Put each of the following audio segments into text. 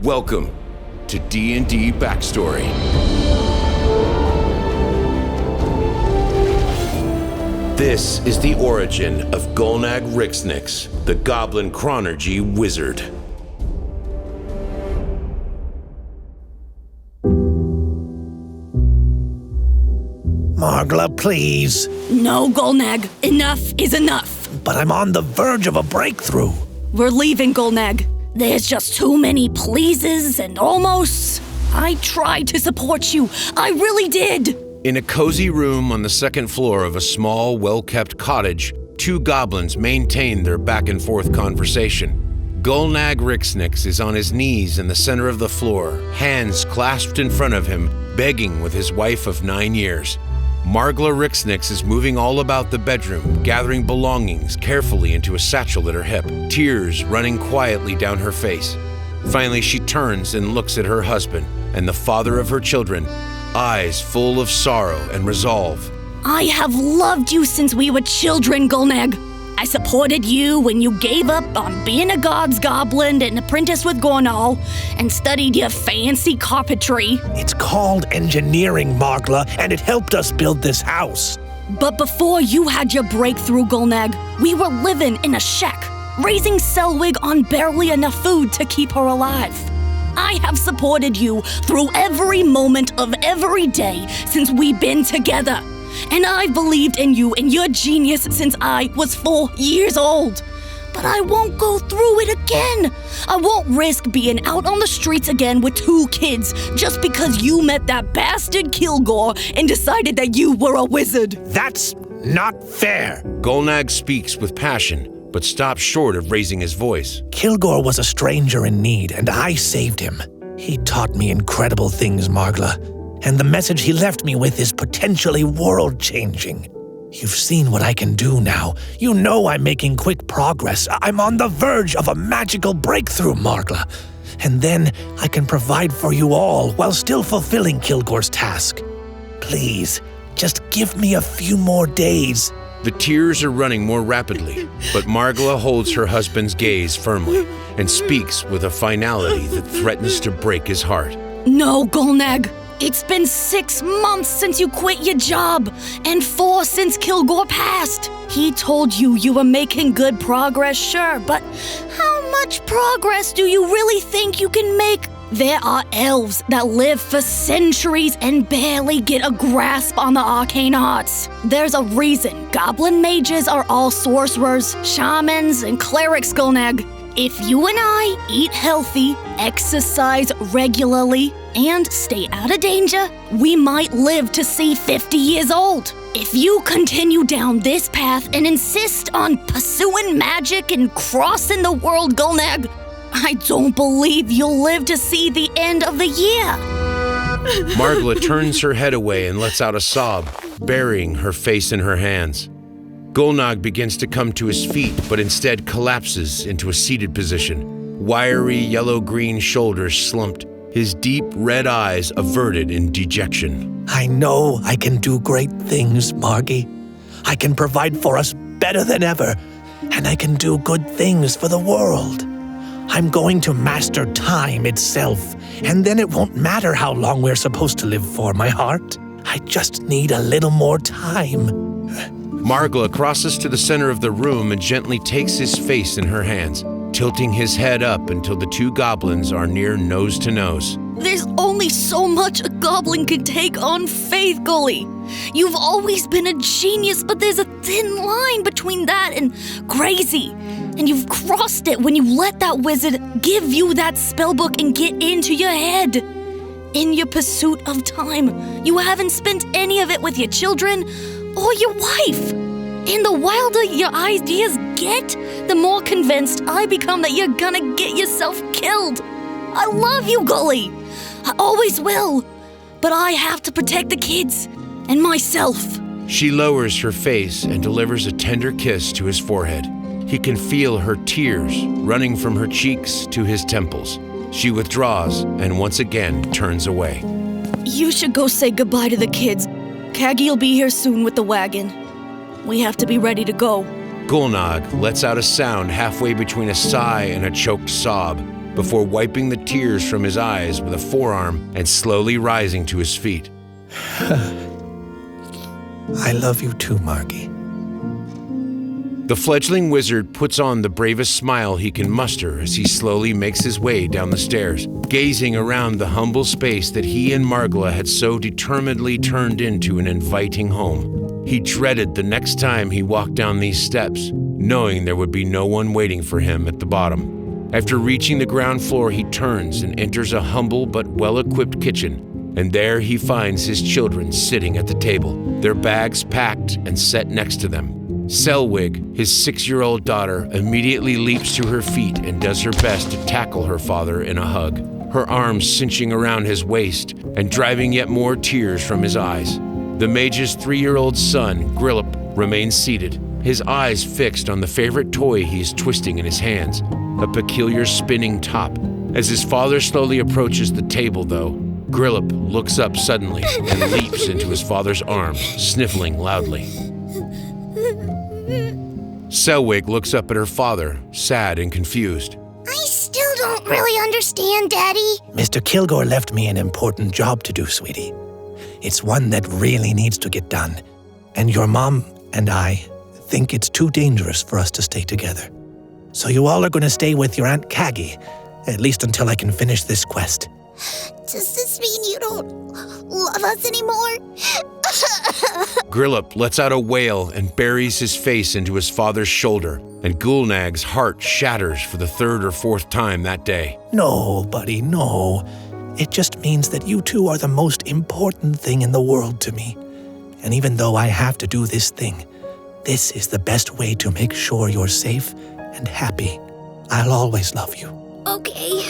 Welcome to D&D Backstory. This is the origin of Gulnag Rixnix, the Goblin Chronurgy wizard. Margla, please. No, Gulnag. Enough is enough. But I'm on the verge of a breakthrough. We're leaving, Gulnag. There's just too many pleases and almosts. I tried to support you. I really did. In a cozy room on the second floor of a small, well-kept cottage, two goblins maintain their back-and-forth conversation. Gulnag Rixnix is on his knees in the center of the floor, hands clasped in front of him, begging with his wife of 9 years. Margla Rixnix is moving all about the bedroom, gathering belongings carefully into a satchel at her hip, tears running quietly down her face. Finally, she turns and looks at her husband and the father of her children, eyes full of sorrow and resolve. I have loved you since we were children, Gulnag. I supported you when you gave up on being a Guards-Goblin and apprenticed with Gornal and studied your fancy carpentry. It's called engineering, Margla, and it helped us build this house. But before you had your breakthrough, Gulnag, we were living in a shack, raising Selwig on barely enough food to keep her alive. I have supported you through every moment of every day since we've been together. And I believed in you and your genius since I was 4 years old. But I won't go through it again. I won't risk being out on the streets again with 2 kids just because you met that bastard Kilgore and decided that you were a wizard. That's not fair. Gulnag speaks with passion, but stops short of raising his voice. Kilgore was a stranger in need, and I saved him. He taught me incredible things, Margla. And the message he left me with is potentially world-changing. You've seen what I can do now. You know I'm making quick progress. I'm on the verge of a magical breakthrough, Margla. And then I can provide for you all while still fulfilling Kilgore's task. Please, just give me a few more days. The tears are running more rapidly, but Margla holds her husband's gaze firmly and speaks with a finality that threatens to break his heart. No, Gulnag. It's been 6 months since you quit your job, and 4 since Kilgore passed. He told you you were making good progress, sure, but how much progress do you really think you can make? There are elves that live for centuries and barely get a grasp on the arcane arts. There's a reason goblin mages are all sorcerers, shamans, and clerics, Gulnag. If you and I eat healthy, exercise regularly, and stay out of danger, we might live to see 50 years old. If you continue down this path and insist on pursuing magic and crossing the world, Gulnag, I don't believe you'll live to see the end of the year. Margla turns her head away and lets out a sob, burying her face in her hands. Gulnag begins to come to his feet, but instead collapses into a seated position. Wiry yellow-green shoulders slumped, his deep red eyes averted in dejection. I know I can do great things, Margie. I can provide for us better than ever, and I can do good things for the world. I'm going to master time itself, and then it won't matter how long we're supposed to live for, my heart. I just need a little more time. Margla crosses to the center of the room and gently takes his face in her hands, tilting his head up until the 2 goblins are near nose to nose. There's only so much a goblin can take on faith, Gully. You've always been a genius, but there's a thin line between that and crazy. And you've crossed it when you let that wizard give you that spellbook and get into your head. In your pursuit of time, you haven't spent any of it with your children or your wife. And the wilder your ideas get, the more convinced I become that you're gonna get yourself killed. I love you, Gully. I always will. But I have to protect the kids and myself. She lowers her face and delivers a tender kiss to his forehead. He can feel her tears running from her cheeks to his temples. She withdraws and once again turns away. You should go say goodbye to the kids. Caggy'll be here soon with the wagon. We have to be ready to go. Gulnag lets out a sound halfway between a sigh and a choked sob. before wiping the tears from his eyes with a forearm and slowly rising to his feet. I love you too, Margie. The fledgling wizard puts on the bravest smile he can muster as he slowly makes his way down the stairs, gazing around the humble space that he and Margla had so determinedly turned into an inviting home. He dreaded the next time he walked down these steps, knowing there would be no one waiting for him at the bottom. After reaching the ground floor, he turns and enters a humble but well-equipped kitchen, and there he finds his children sitting at the table, their bags packed and set next to them. Selwig, his 6-year-old daughter, immediately leaps to her feet and does her best to tackle her father in a hug, her arms cinching around his waist and driving yet more tears from his eyes. The mage's 3-year-old son, Grillip, remains seated, his eyes fixed on the favorite toy he is twisting in his hands, a peculiar spinning top. As his father slowly approaches the table, though, Grillip looks up suddenly and leaps into his father's arms, sniffling loudly. Selwig looks up at her father, sad and confused. I still don't really understand, Daddy. Mr. Kilgore left me an important job to do, sweetie. It's one that really needs to get done. And your mom and I think it's too dangerous for us to stay together. So you all are going to stay with your Aunt Kagi, at least until I can finish this quest. Does this mean you don't love us anymore? Grillip lets out a wail and buries his face into his father's shoulder, and Gulnag's heart shatters for the 3rd or 4th time that day. No, buddy, no. It just means that you two are the most important thing in the world to me. And even though I have to do this thing, this is the best way to make sure you're safe and happy. I'll always love you. Okay.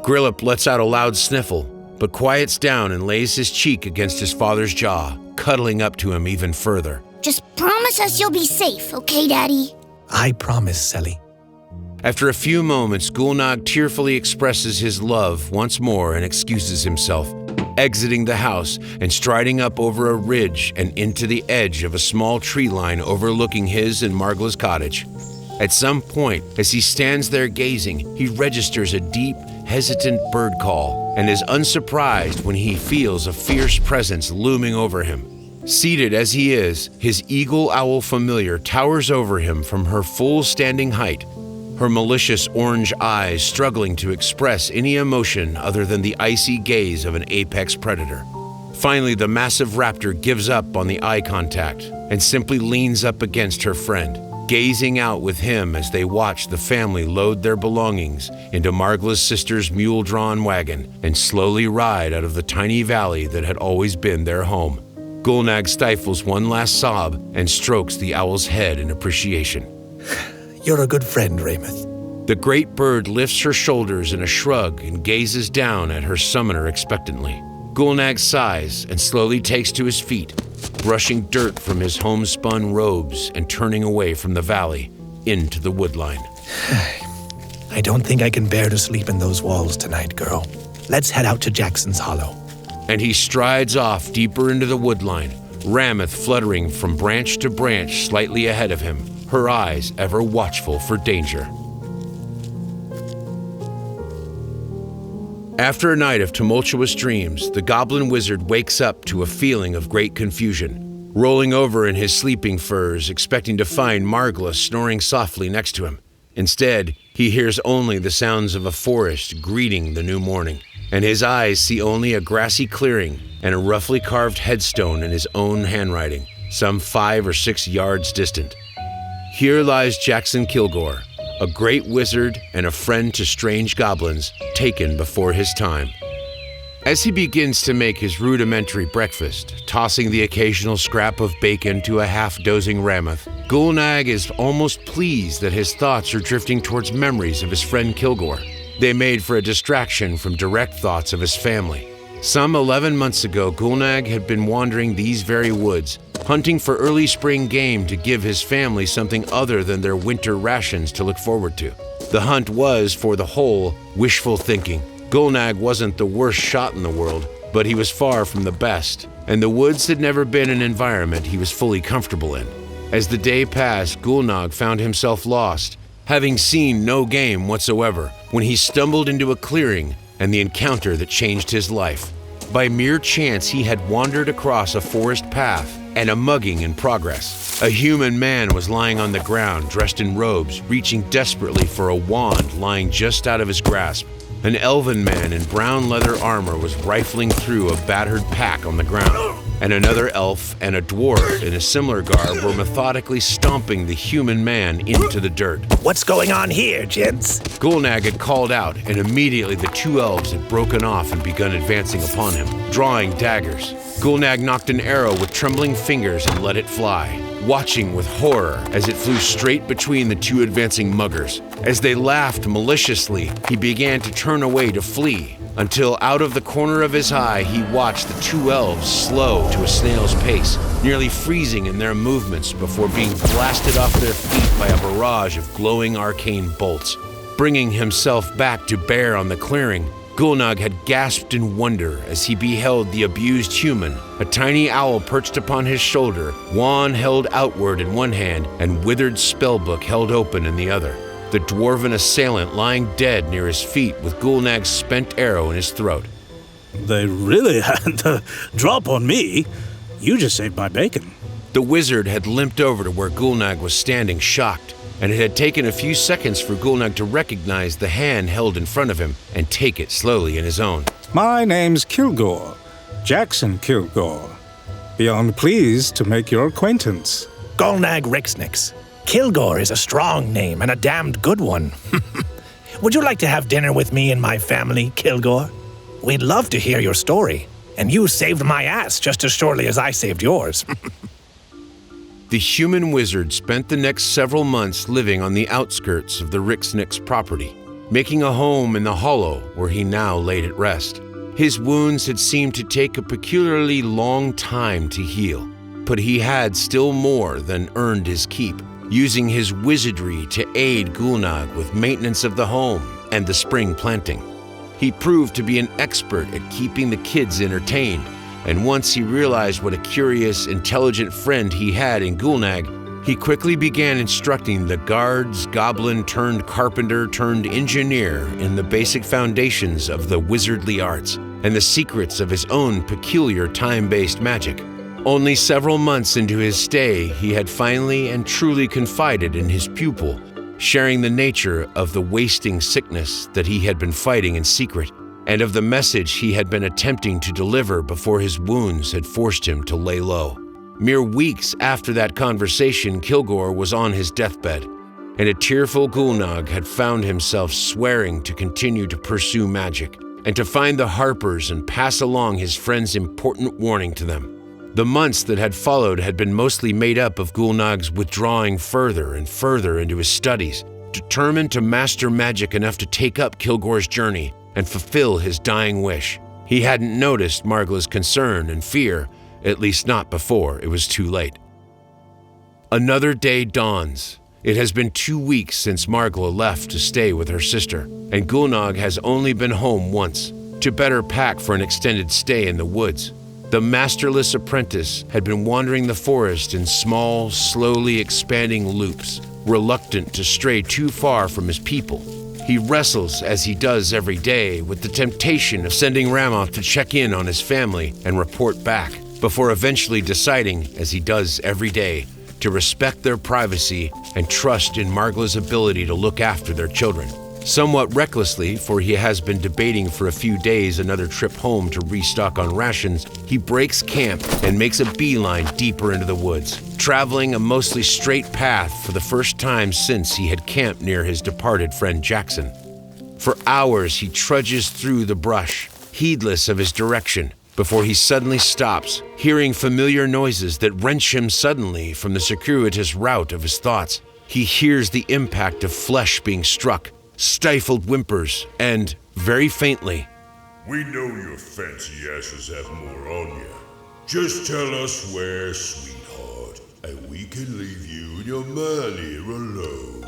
Grillip lets out a loud sniffle, but quiets down and lays his cheek against his father's jaw, cuddling up to him even further. Just promise us you'll be safe, okay, Daddy? I promise, Selly. After a few moments, Gulnag tearfully expresses his love once more and excuses himself, exiting the house and striding up over a ridge and into the edge of a small tree line overlooking his and Margla's cottage. At some point, as he stands there gazing, he registers a deep, hesitant bird call and is unsurprised when he feels a fierce presence looming over him. Seated as he is, his eagle-owl familiar towers over him from her full standing height, her malicious orange eyes struggling to express any emotion other than the icy gaze of an apex predator. Finally, the massive raptor gives up on the eye contact and simply leans up against her friend, gazing out with him as they watch the family load their belongings into Margla's sister's mule-drawn wagon and slowly ride out of the tiny valley that had always been their home. Gulnag stifles one last sob and strokes the owl's head in appreciation. You're a good friend, Raymond. The great bird lifts her shoulders in a shrug and gazes down at her summoner expectantly. Gulnag sighs and slowly takes to his feet, brushing dirt from his homespun robes and turning away from the valley into the woodline. I don't think I can bear to sleep in those walls tonight, girl. Let's head out to Jackson's Hollow. And he strides off deeper into the woodline, Rameth fluttering from branch to branch slightly ahead of him, her eyes ever watchful for danger. After a night of tumultuous dreams, the goblin wizard wakes up to a feeling of great confusion, rolling over in his sleeping furs, expecting to find Margla snoring softly next to him. Instead, he hears only the sounds of a forest greeting the new morning, and his eyes see only a grassy clearing and a roughly carved headstone in his own handwriting, some 5 or 6 yards distant. Here lies Jackson Kilgore, a great wizard and a friend to strange goblins, taken before his time. As he begins to make his rudimentary breakfast, tossing the occasional scrap of bacon to a half-dozing Rameth, Gulnag is almost pleased that his thoughts are drifting towards memories of his friend Kilgore. They made for a distraction from direct thoughts of his family. Some 11 months ago, Gulnag had been wandering these very woods, hunting for early spring game to give his family something other than their winter rations to look forward to. The hunt was, for the whole, wishful thinking. Gulnag wasn't the worst shot in the world, but he was far from the best, and the woods had never been an environment he was fully comfortable in. As the day passed, Gulnag found himself lost, having seen no game whatsoever, when he stumbled into a clearing and the encounter that changed his life. By mere chance, he had wandered across a forest path and a mugging in progress. A human man was lying on the ground, dressed in robes, reaching desperately for a wand lying just out of his grasp. An elven man in brown leather armor was rifling through a battered pack on the ground, and another elf and a dwarf in a similar garb were methodically stomping the human man into the dirt. What's going on here, gents? Gulnag had called out, and immediately the two elves had broken off and begun advancing upon him, drawing daggers. Gulnag knocked an arrow with trembling fingers and let it fly, watching with horror as it flew straight between the two advancing muggers. As they laughed maliciously, he began to turn away to flee, until out of the corner of his eye he watched the two elves slow to a snail's pace, nearly freezing in their movements before being blasted off their feet by a barrage of glowing arcane bolts. Bringing himself back to bear on the clearing, Gulnag had gasped in wonder as he beheld the abused human, a tiny owl perched upon his shoulder, wand held outward in one hand and withered spellbook held open in the other. The dwarven assailant lying dead near his feet with Gulnag's spent arrow in his throat. They really had the drop on me. You just saved my bacon. The wizard had limped over to where Gulnag was standing, shocked, and it had taken a few seconds for Gulnag to recognize the hand held in front of him and take it slowly in his own. My name's Kilgore, Jackson Kilgore. Beyond pleased to make your acquaintance. Gulnag Rixnix. Kilgore is a strong name and a damned good one. Would you like to have dinner with me and my family, Kilgore? We'd love to hear your story, and you saved my ass just as surely as I saved yours. The human wizard spent the next several months living on the outskirts of the Rixnix property, making a home in the hollow where he now laid at rest. His wounds had seemed to take a peculiarly long time to heal, but he had still more than earned his keep, using his wizardry to aid Gulnag with maintenance of the home and the spring planting. He proved to be an expert at keeping the kids entertained, and once he realized what a curious, intelligent friend he had in Gulnag, he quickly began instructing the Guards-Goblin turned carpenter turned engineer in the basic foundations of the wizardly arts and the secrets of his own peculiar time-based magic. Only several months into his stay, he had finally and truly confided in his pupil, sharing the nature of the wasting sickness that he had been fighting in secret, and of the message he had been attempting to deliver before his wounds had forced him to lay low. Mere weeks after that conversation, Kilgore was on his deathbed, and a tearful Gulnag had found himself swearing to continue to pursue magic, and to find the Harpers and pass along his friend's important warning to them. The months that had followed had been mostly made up of Gulnag's withdrawing further and further into his studies, determined to master magic enough to take up Kilgore's journey and fulfill his dying wish. He hadn't noticed Margla's concern and fear, at least not before it was too late. Another day dawns. It has been 2 weeks since Margla left to stay with her sister, and Gulnag has only been home once, to better pack for an extended stay in the woods. The masterless apprentice had been wandering the forest in small, slowly expanding loops, reluctant to stray too far from his people. He wrestles, as he does every day, with the temptation of sending Ramoth to check in on his family and report back, before eventually deciding, as he does every day, to respect their privacy and trust in Margla's ability to look after their children. Somewhat recklessly, for he has been debating for a few days another trip home to restock on rations, he breaks camp and makes a beeline deeper into the woods, traveling a mostly straight path for the first time since he had camped near his departed friend Jackson. For hours he trudges through the brush, heedless of his direction, before he suddenly stops, hearing familiar noises that wrench him suddenly from the circuitous route of his thoughts. He hears the impact of flesh being struck, stifled whimpers, and, very faintly, "We know your fancy asses have more on you. Just tell us where, sweetheart, and we can leave you and your man here alone."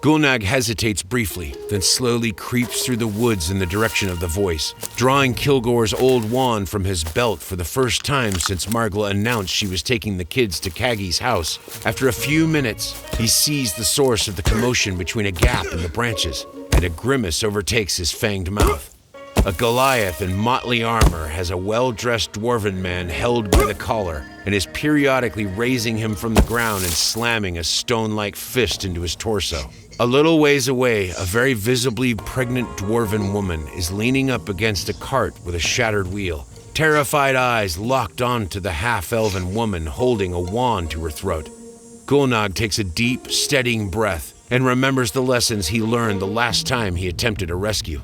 Gulnag hesitates briefly, then slowly creeps through the woods in the direction of the voice, drawing Kilgore's old wand from his belt for the first time since Margla announced she was taking the kids to Kagi's house. After a few minutes, he sees the source of the commotion between a gap in the branches, and and a grimace overtakes his fanged mouth. A Goliath in motley armor has a well-dressed dwarven man held by the collar and is periodically raising him from the ground and slamming a stone-like fist into his torso. A little ways away, a very visibly pregnant dwarven woman is leaning up against a cart with a shattered wheel. Terrified eyes locked onto the half-elven woman holding a wand to her throat. Gulnag takes a deep, steadying breath and remembers the lessons he learned the last time he attempted a rescue.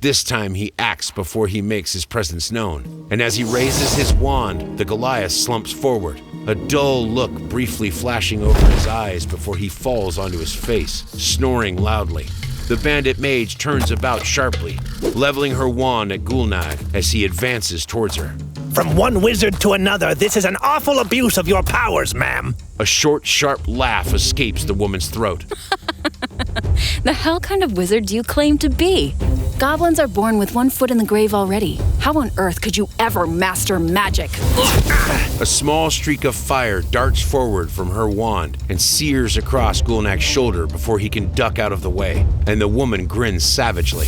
This time he acts before he makes his presence known, and as he raises his wand, the Goliath slumps forward, a dull look briefly flashing over his eyes before he falls onto his face, snoring loudly. The bandit mage turns about sharply, leveling her wand at Gulnag as he advances towards her. From one wizard to another, this is an awful abuse of your powers, ma'am. A short, sharp laugh escapes the woman's throat. The hell kind of wizard do you claim to be? Goblins are born with one foot in the grave already. How on earth could you ever master magic? A small streak of fire darts forward from her wand and sears across Gulnag's shoulder before he can duck out of the way, and the woman grins savagely.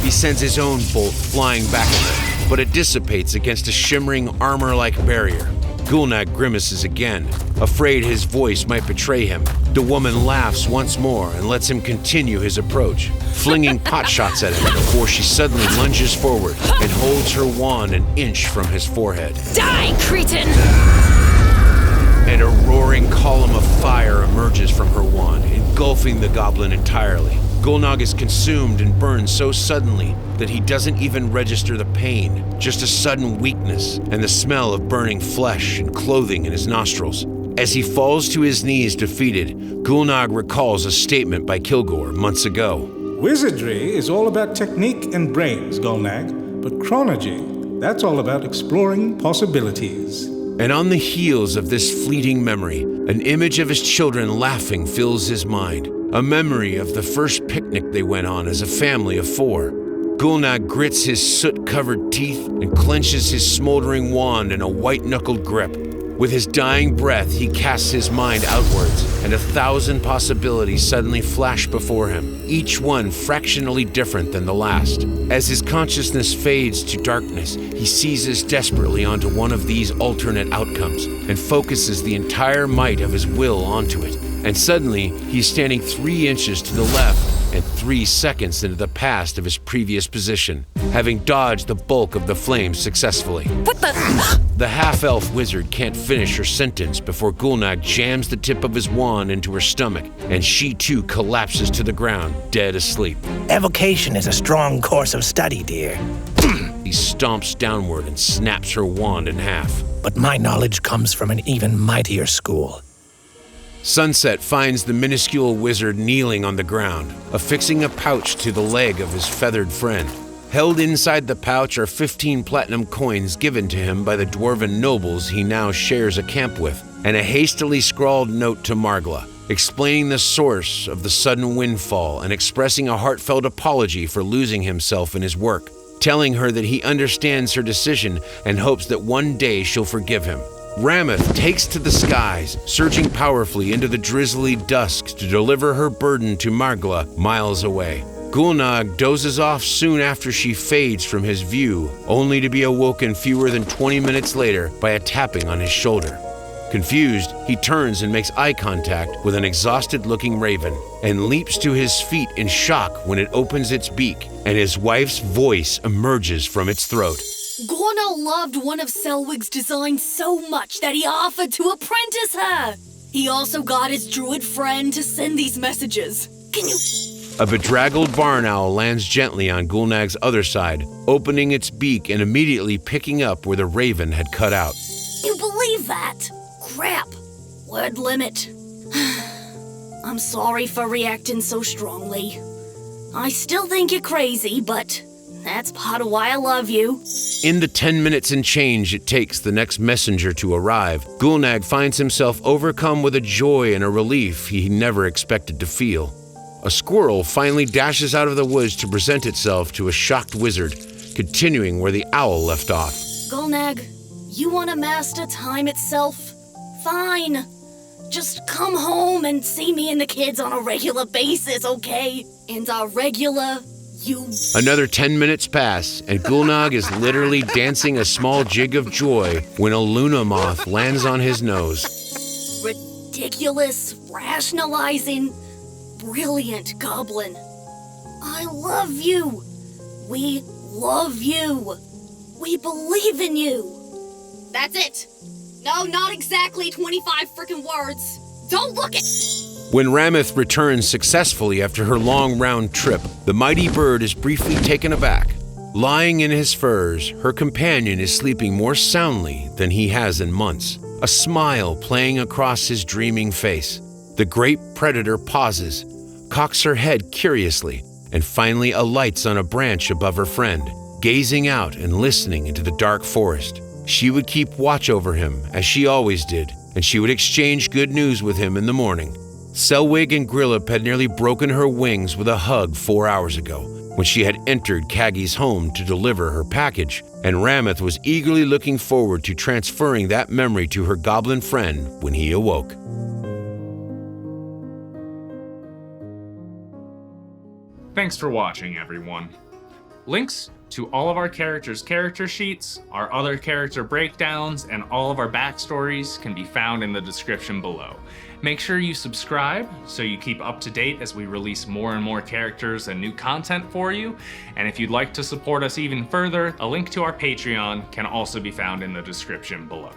He sends his own bolt flying back at her, but it dissipates against a shimmering armor-like barrier. Gulnag grimaces again, afraid his voice might betray him. The woman laughs once more and lets him continue his approach, flinging potshots at him before she suddenly lunges forward and holds her wand an inch from his forehead. Die, cretin! And a roaring column of fire emerges from her wand, engulfing the goblin entirely. Gulnag is consumed and burned so suddenly that he doesn't even register the pain, just a sudden weakness and the smell of burning flesh and clothing in his nostrils. As he falls to his knees defeated, Gulnag recalls a statement by Kilgore months ago. Wizardry is all about technique and brains, Gulnag, but chronergy, that's all about exploring possibilities. And on the heels of this fleeting memory, an image of his children laughing fills his mind. A memory of the first picnic they went on as a family of 4. Gulnag grits his soot-covered teeth and clenches his smoldering wand in a white-knuckled grip. With his dying breath, he casts his mind outwards, and 1,000 possibilities suddenly flash before him, each one fractionally different than the last. As his consciousness fades to darkness, he seizes desperately onto one of these alternate outcomes and focuses the entire might of his will onto it. And suddenly, he's standing 3 inches to the left and 3 seconds into the past of his previous position, having dodged the bulk of the flames successfully. What the? The half-elf wizard can't finish her sentence before Gulnag jams the tip of his wand into her stomach, and she too collapses to the ground, dead asleep. Evocation is a strong course of study, dear. He stomps downward and snaps her wand in half. But my knowledge comes from an even mightier school. Sunset finds the minuscule wizard kneeling on the ground, affixing a pouch to the leg of his feathered friend. Held inside the pouch are 15 platinum coins given to him by the dwarven nobles he now shares a camp with, and a hastily scrawled note to Margla, explaining the source of the sudden windfall and expressing a heartfelt apology for losing himself in his work, telling her that he understands her decision and hopes that one day she'll forgive him. Ramath takes to the skies, surging powerfully into the drizzly dusk to deliver her burden to Margla miles away. Gulnag dozes off soon after she fades from his view, only to be awoken fewer than 20 minutes later by a tapping on his shoulder. Confused, he turns and makes eye contact with an exhausted-looking raven, and leaps to his feet in shock when it opens its beak, and his wife's voice emerges from its throat. Gorno loved one of Selwyg's designs so much that he offered to apprentice her. He also got his druid friend to send these messages. Can you... A bedraggled barn owl lands gently on Gulnag's other side, opening its beak and immediately picking up where the raven had cut out. You believe that? Crap. Word limit. I'm sorry for reacting so strongly. I still think you're crazy, but that's part of why I love you. In the 10 minutes and change it takes the next messenger to arrive, Gulnag finds himself overcome with a joy and a relief he never expected to feel. A squirrel finally dashes out of the woods to present itself to a shocked wizard, continuing where the owl left off. Gulnag, you want to master time itself? Fine. Just come home and see me and the kids on a regular basis, okay? And Another 10 minutes pass, and Gulnag is literally dancing a small jig of joy when a Luna moth lands on his nose. Ridiculous, rationalizing, brilliant goblin. I love you. We love you. We believe in you. That's it. No, not exactly 25 frickin' words. Don't look at... When Rameth returns successfully after her long round trip, the mighty bird is briefly taken aback. Lying in his furs, her companion is sleeping more soundly than he has in months, a smile playing across his dreaming face. The great predator pauses, cocks her head curiously, and finally alights on a branch above her friend, gazing out and listening into the dark forest. She would keep watch over him, as she always did, and she would exchange good news with him in the morning. Selwig and Grillip had nearly broken her wings with a hug 4 hours ago, when she had entered Caggie's home to deliver her package, and Rameth was eagerly looking forward to transferring that memory to her goblin friend when he awoke. Thanks for watching, everyone. Links to all of our characters' character sheets, our other character breakdowns, and all of our backstories can be found in the description below. Make sure you subscribe so you keep up to date as we release more and more characters and new content for you. And if you'd like to support us even further, a link to our Patreon can also be found in the description below.